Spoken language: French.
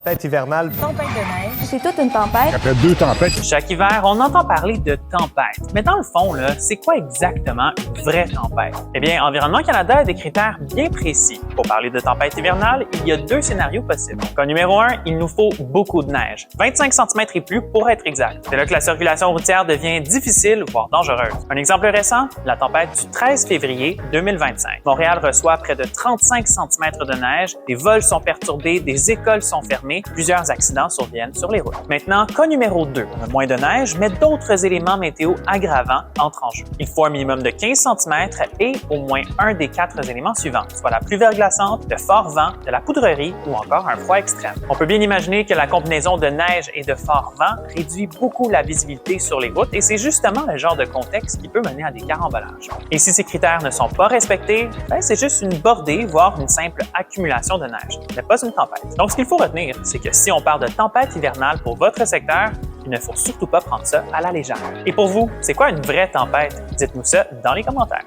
Tempête hivernale. Tempête de neige. C'est toute une tempête. Après 2 tempêtes, Chaque hiver, on entend parler de tempête. Mais dans le fond, là, c'est quoi exactement une vraie tempête? Eh bien, Environnement Canada a des critères bien précis. Pour parler de tempête hivernale, il y a 2 scénarios possibles. Donc, en numéro 1, il nous faut beaucoup de neige. 25 cm et plus pour être exact. C'est là que la circulation routière devient difficile, voire dangereuse. Un exemple récent, la tempête du 13 février 2025. Montréal reçoit près de 35 cm de neige, des vols sont perturbés, des écoles sont fermées, plusieurs accidents surviennent sur les routes. Maintenant, cas numéro 2, on a moins de neige, mais d'autres éléments météo aggravants entrent en jeu. Il faut un minimum de 15 cm et au moins un des 4 éléments suivants, soit la pluie verglaçante, de forts vents, de la poudrerie ou encore un froid extrême. On peut bien imaginer que la combinaison de neige et de forts vents réduit beaucoup la visibilité sur les routes et c'est justement le genre de contexte qui peut mener à des carambolages. Et si ces critères ne sont pas respectés, c'est juste une bordée, voire une simple accumulation de neige, mais pas une tempête. Donc, ce qu'il faut retenir, c'est que si on parle de tempête hivernale pour votre secteur, il ne faut surtout pas prendre ça à la légère. Et pour vous, c'est quoi une vraie tempête? Dites-nous ça dans les commentaires.